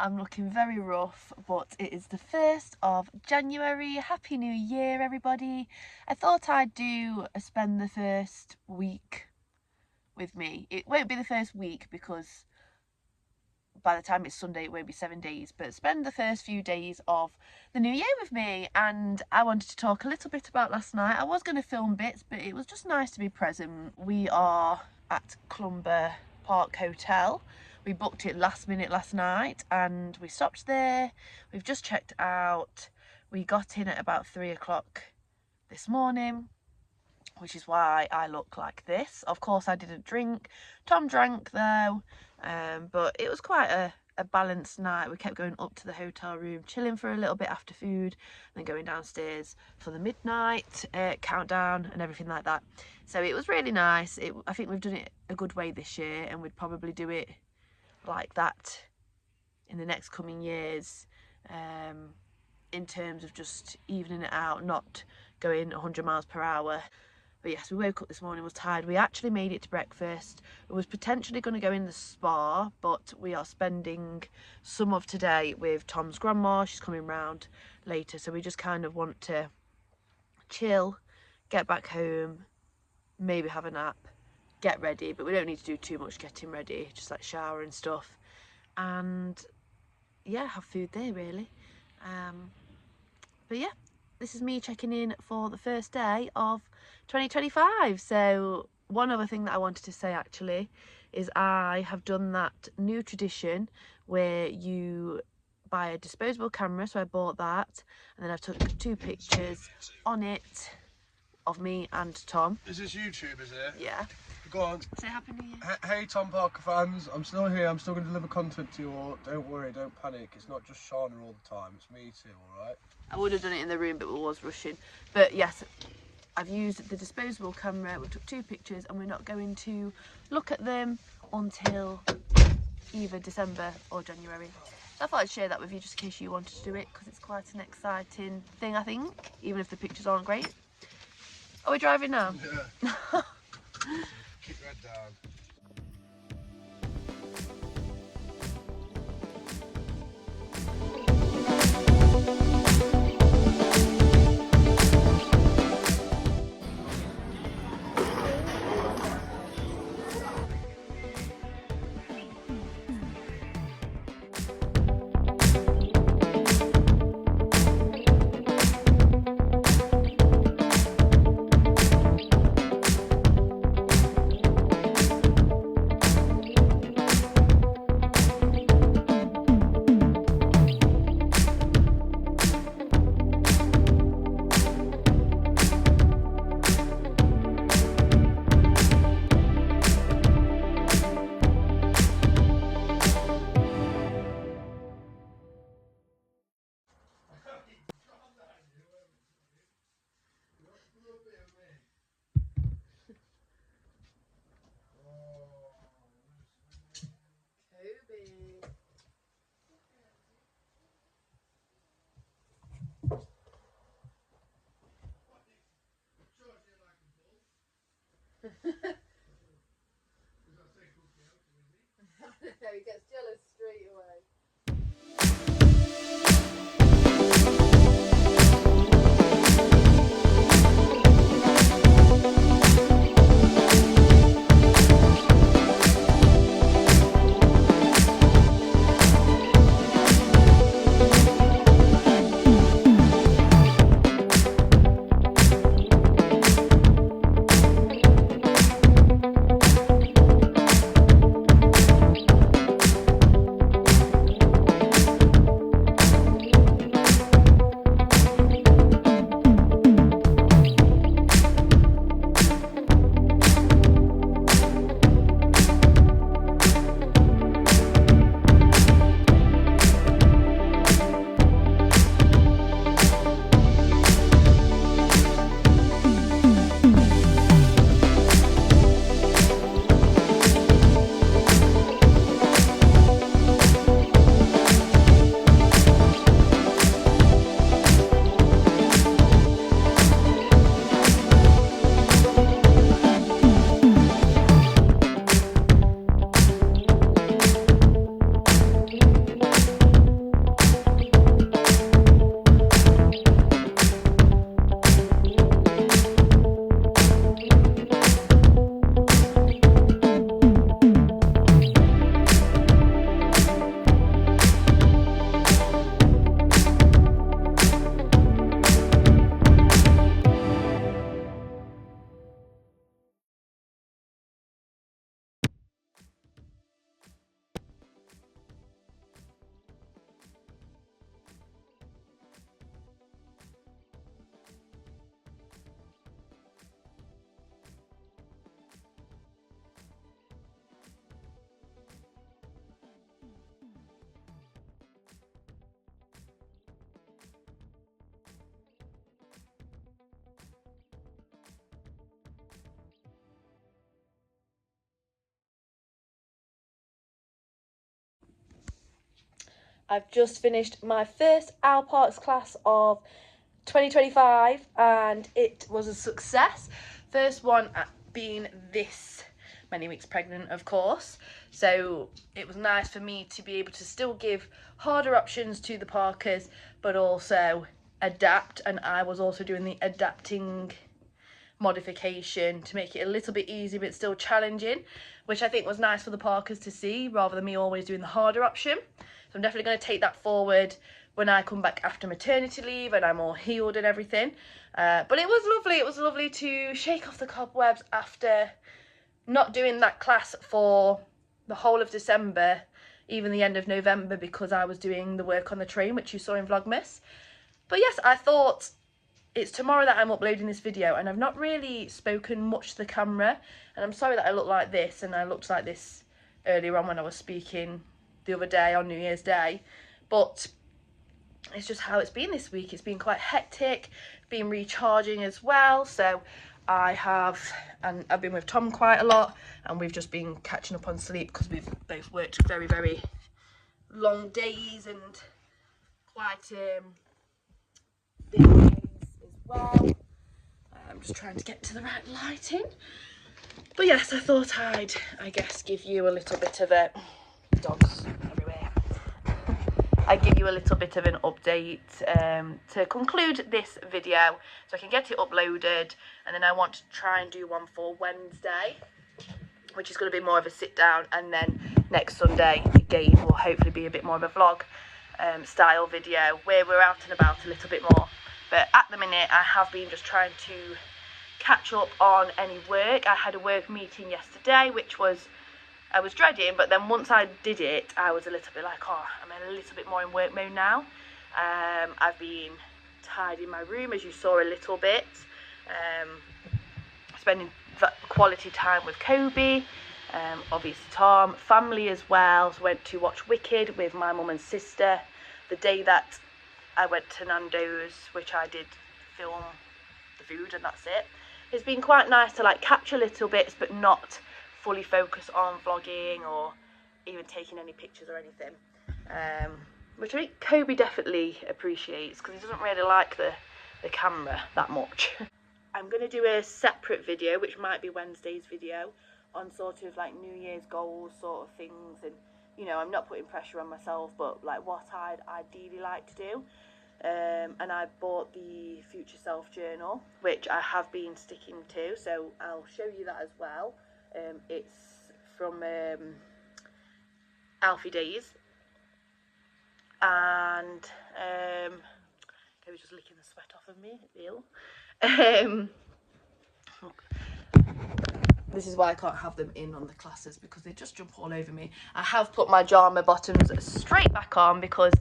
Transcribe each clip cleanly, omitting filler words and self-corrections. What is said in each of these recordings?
I'm looking very rough, but it is the 1st of January. Happy New Year, everybody. I thought I'd spend the first week with me. It won't be the first week because by the time it's Sunday it won't be 7 days, but spend the first few days of the new year with me. And I wanted to talk a little bit about last night. I was going to film bits, but it was just nice to be present. We are at Clumber Park Hotel. We booked it last minute last night and we stopped there. We've just checked out. We got in at about 3 o'clock this morning, which is why I look like this. Of course I didn't drink. Tom drank though, but it was quite a balanced night. We kept going up to the hotel room, chilling for a little bit after food, then going downstairs for the midnight countdown and everything like that. So it was really nice. I think we've done it a good way this year, and we'd probably do it like that in the next coming years, in terms of just evening it out, not going 100 miles per hour. But yes, we woke up this morning, was tired. We actually made it to breakfast. We was potentially going to go in the spa, but we are spending some of today with Tom's grandma. She's coming round later, so we just kind of want to chill, get back home, maybe have a nap, get ready, but we don't need to do too much getting ready, just like shower and stuff, and yeah, have food there really. But yeah, this is me checking in for the first day of 2025. So one other thing that I wanted to say actually is I have done that new tradition where you buy a disposable camera, so I bought that, and then I took 2 pictures on it of me and Tom. Is this YouTube, is it? Yeah. Go on. Say Happy New Year. Hey Tom Parker fans, I'm still here. I'm still going to deliver content to you all. Don't worry, don't panic. It's not just Shauna all the time. It's me too, alright? I would have done it in the room, but we was rushing. But yes, I've used the disposable camera. We took 2 pictures and we're not going to look at them until either December or January. So I thought I'd share that with you just in case you wanted to do it, because it's quite an exciting thing, I think, even if the pictures aren't great. Are we driving now? Yeah. Keep your head down. I've just finished my first Owl Parks class of 2025 and it was a success. First one being this many weeks pregnant, of course. So it was nice for me to be able to still give harder options to the Parkers, but also adapt. And I was also doing the adapting modification to make it a little bit easier but still challenging, which I think was nice for the Parkers to see rather than me always doing the harder option. So I'm definitely going to take that forward when I come back after maternity leave and I'm all healed and everything. But it was lovely. It was lovely to shake off the cobwebs after not doing that class for the whole of December, even the end of November, because I was doing the work on the train, which you saw in Vlogmas. But yes, I thought it's tomorrow that I'm uploading this video and I've not really spoken much to the camera, and I'm sorry that I look like this and I looked like this earlier on when I was speaking the other day on New Year's Day, but it's just how it's been this week. It's been quite hectic, been recharging as well. So I've been with Tom quite a lot and we've just been catching up on sleep because we've both worked very, very long days and quite big days as well. I'm just trying to get to the right lighting. But yes, I thought I guess give you a little bit of a dogs everywhere. I give you a little bit of an update to conclude this video so I can get it uploaded, and then I want to try and do one for Wednesday, which is going to be more of a sit down, and then next Sunday again will hopefully be a bit more of a vlog style video where we're out and about a little bit more. But at the minute I have been just trying to catch up on any work. I had a work meeting yesterday which I was dreading, but then once I did it I was a little bit like, oh, I'm a little bit more in work mode now. I've been tidying my room, as you saw a little bit, spending quality time with Kobe, obviously Tom, family as well. So went to watch Wicked with my mum and sister the day that I went to Nando's, which I did film the food and that's it. It's been quite nice to like capture little bits but not fully focus on vlogging or even taking any pictures or anything, which I think Kobe definitely appreciates because he doesn't really like the camera that much. I'm going to do a separate video, which might be Wednesday's video, on sort of like New Year's goals sort of things, and you know, I'm not putting pressure on myself, but like what I'd ideally like to do. And I bought the Future Self journal, which I have been sticking to, so I'll show you that as well. It's from Alfie Days, and I was just licking the sweat off of me, ew. This is why I can't have them in on the classes, because they just jump all over me. I have put my pyjama bottoms straight back on because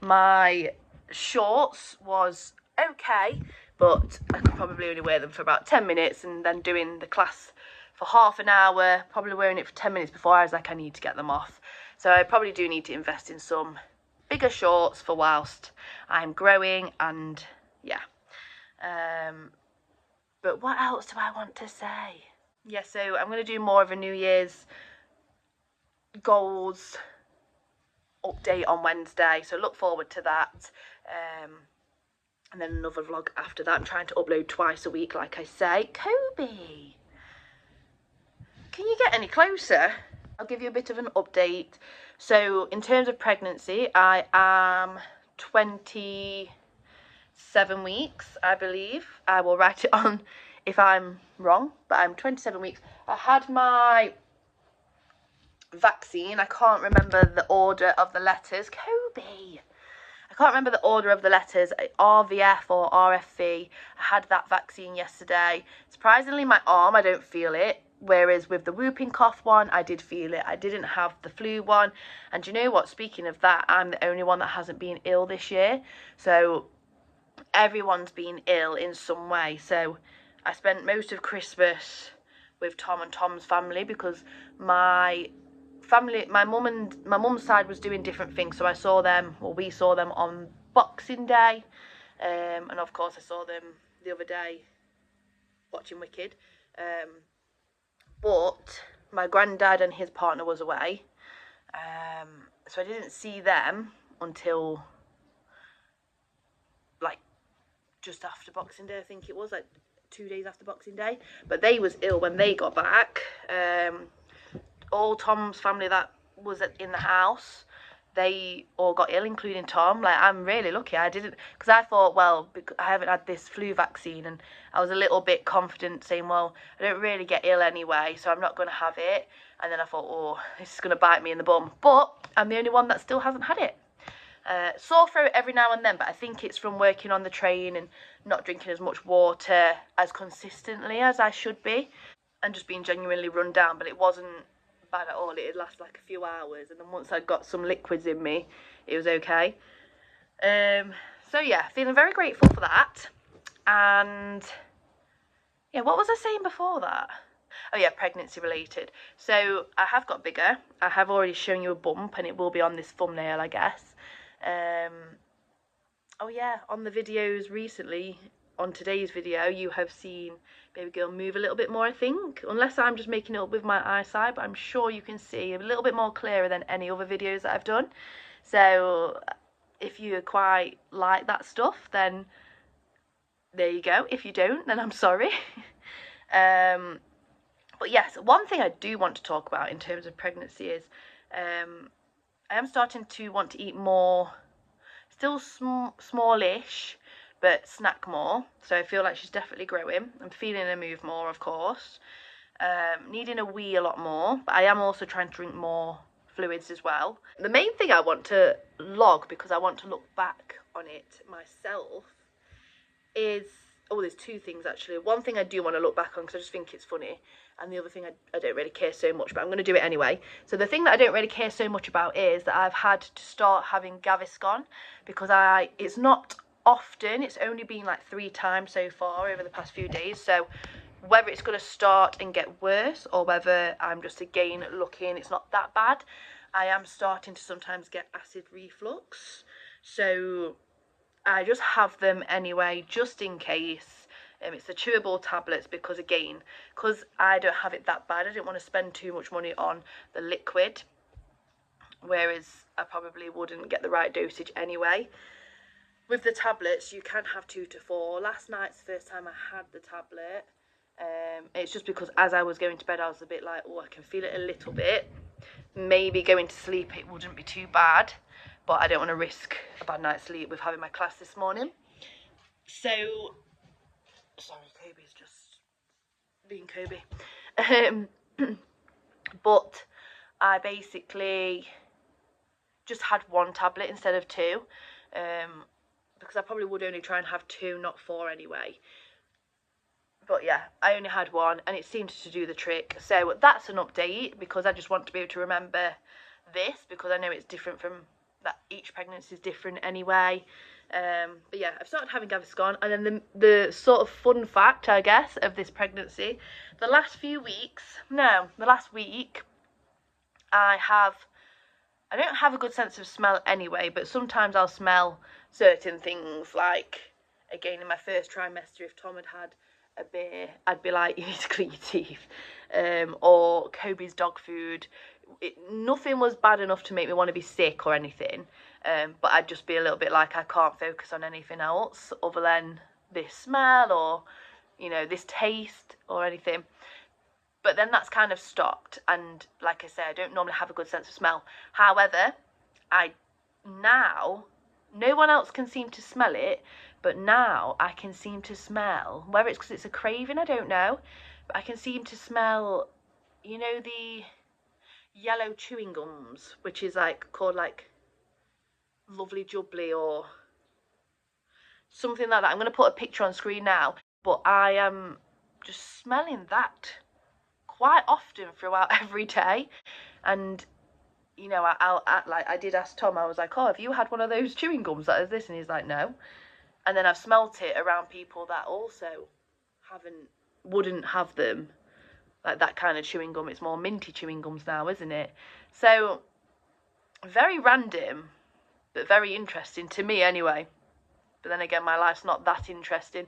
my shorts was okay, but I could probably only wear them for about 10 minutes and then doing the class for half an hour, probably wearing it for 10 minutes before I was like, I need to get them off. So I probably do need to invest in some bigger shorts for whilst I'm growing, and yeah. But what else do I want to say? Yeah, so I'm going to do more of a New Year's goals update on Wednesday, so look forward to that. And then another vlog after that. I'm trying to upload twice a week, like I say. Kobe, can you get any closer? I'll give you a bit of an update. So in terms of pregnancy, I am 27 weeks, I believe. I will write it on if I'm wrong, but I'm 27 weeks. I had my vaccine. I can't remember the order of the letters. Kobe, I can't remember the order of the letters, RVF or RFV. I had that vaccine yesterday. Surprisingly, my arm, I don't feel it. Whereas with the whooping cough one, I did feel it. I didn't have the flu one. And you know what? Speaking of that, I'm the only one that hasn't been ill this year. So everyone's been ill in some way. So I spent most of Christmas with Tom and Tom's family because my mum's side was doing different things. So I saw them, or we saw them on Boxing Day. And of course I saw them the other day watching Wicked. But my granddad and his partner was away, so I didn't see them until like just after Boxing Day, I think it was, like 2 days after Boxing Day. But they was ill when they got back. All Tom's family that was in the house, they all got ill, including Tom. Like, I'm really lucky I didn't, because I thought, well, I haven't had this flu vaccine, and I was a little bit confident saying, well, I don't really get ill anyway, so I'm not going to have it. And then I thought, oh, this is going to bite me in the bum. But I'm the only one that still hasn't had it. Sore throat every now and then, but I think it's from working on the train and not drinking as much water as consistently as I should be, and just being genuinely run down. But it wasn't bad at all. It'd last like a few hours, and then once I got some liquids in me, it was okay. So yeah, feeling very grateful for that. And yeah, what was I saying before that? Oh yeah, pregnancy related. So I have got bigger. I have already shown you a bump, and it will be on this thumbnail, I guess. Oh yeah, on the videos recently, on today's video, you have seen baby girl move a little bit more, I think, unless I'm just making it up with my eyesight, but I'm sure you can see a little bit more clearer than any other videos that I've done. So if you quite like that stuff, then there you go. If you don't, then I'm sorry. But yes, one thing I do want to talk about in terms of pregnancy is I am starting to want to eat more, still smallish, but snack more. So I feel like she's definitely growing. I'm feeling her move more, of course. Needing a wee a lot more, but I am also trying to drink more fluids as well. The main thing I want to log, because I want to look back on it myself, is, oh, there's two things actually. One thing I do want to look back on because I just think it's funny, and the other thing I don't really care so much, but I'm going to do it anyway. So the thing that I don't really care so much about is that I've had to start having Gaviscon, because it's not often, it's only been like 3 times so far over the past few days. So whether it's going to start and get worse, or whether I'm just again looking it's not that bad, I am starting to sometimes get acid reflux. So I just have them anyway, just in case. It's the chewable tablets, because I don't have it that bad, I didn't want to spend too much money on the liquid, whereas I probably wouldn't get the right dosage anyway. With the tablets, you can have 2 to 4. Last night's the first time I had the tablet. It's just because as I was going to bed, I was a bit like, oh, I can feel it a little bit. Maybe going to sleep, it wouldn't be too bad, but I don't want to risk a bad night's sleep with having my class this morning. So, sorry, Kobe's just being Kobe. But I basically just had 1 tablet instead of 2, because I probably would only try and have 2, not 4 anyway. But yeah, I only had 1, and it seemed to do the trick. So that's an update, because I just want to be able to remember this, because I know it's different from that. Each pregnancy is different anyway. But yeah, I've started having Gaviscon. And then the sort of fun fact, I guess, of this pregnancy, the last week, I don't have a good sense of smell anyway, but sometimes I'll smell certain things. Like, again, in my first trimester, if Tom had a beer, I'd be like, you need to clean your teeth. Or Kobe's dog food. Nothing was bad enough to make me want to be sick or anything, but I'd just be a little bit like, I can't focus on anything else other than this smell, or, you know, this taste or anything. But then that's kind of stopped, and like I said, I don't normally have a good sense of smell. However, now, no one else can seem to smell it, but now I can seem to smell, whether it's because it's a craving, I don't know, but I can seem to smell, you know, the yellow chewing gums, which is like called like Lovely Jubbly or something like that. I'm going to put a picture on screen now, but I am just smelling that quite often throughout every day. And you know, I did ask Tom, I was like, oh, have you had one of those chewing gums that is this? And he's like, no. And then I've smelt it around people that also wouldn't have them, like that kind of chewing gum. It's more minty chewing gums now, isn't it? So very random, but very interesting to me anyway. But then again, my life's not that interesting.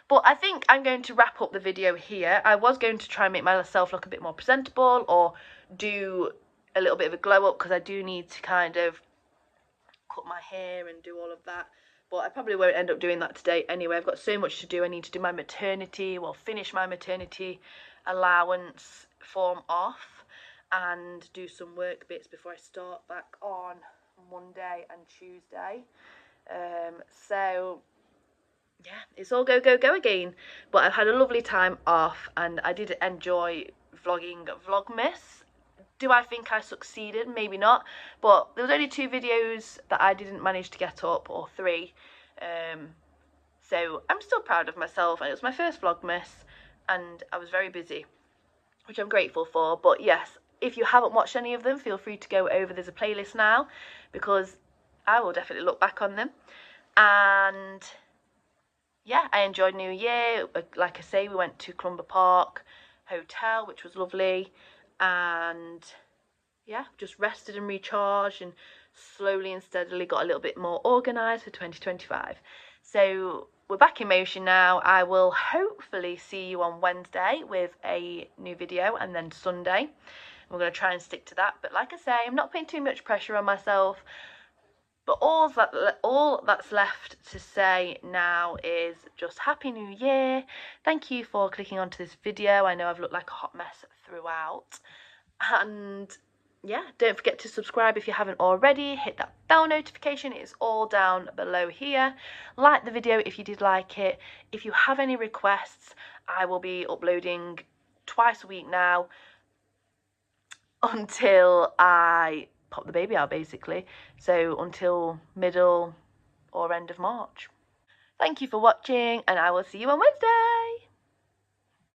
But I think I'm going to wrap up the video here. I was going to try and make myself look a bit more presentable, or do a little bit of a glow up, because I do need to kind of cut my hair and do all of that. But I probably won't end up doing that today anyway. I've got so much to do. I need to do my maternity, well, finish my maternity allowance form off and do some work bits before I start back on Monday and Tuesday. So yeah, it's all go, go, go again. But I've had a lovely time off and I did enjoy vlogging Vlogmas. Do I think I succeeded? Maybe not. But there was only 2 videos that I didn't manage to get up, or 3. So I'm still proud of myself. And it was my first Vlogmas and I was very busy, which I'm grateful for. But yes, if you haven't watched any of them, feel free to go over. There's a playlist now because I will definitely look back on them. And yeah, I enjoyed New Year. Like I say, we went to Clumber Park Hotel, which was lovely. And yeah, just rested and recharged and slowly and steadily got a little bit more organised for 2025. So we're back in motion now. I will hopefully see you on Wednesday with a new video, and then Sunday. We're going to try and stick to that. But like I say, I'm not putting too much pressure on myself. But all that's left to say now is just Happy New Year. Thank you for clicking onto this video. I know I've looked like a hot mess throughout. And yeah, don't forget to subscribe if you haven't already. Hit that bell notification. It's all down below here. Like the video if you did like it. If you have any requests, I will be uploading twice a week now until I pop the baby out, basically. So until middle or end of March. Thank you for watching, and I will see you on Wednesday.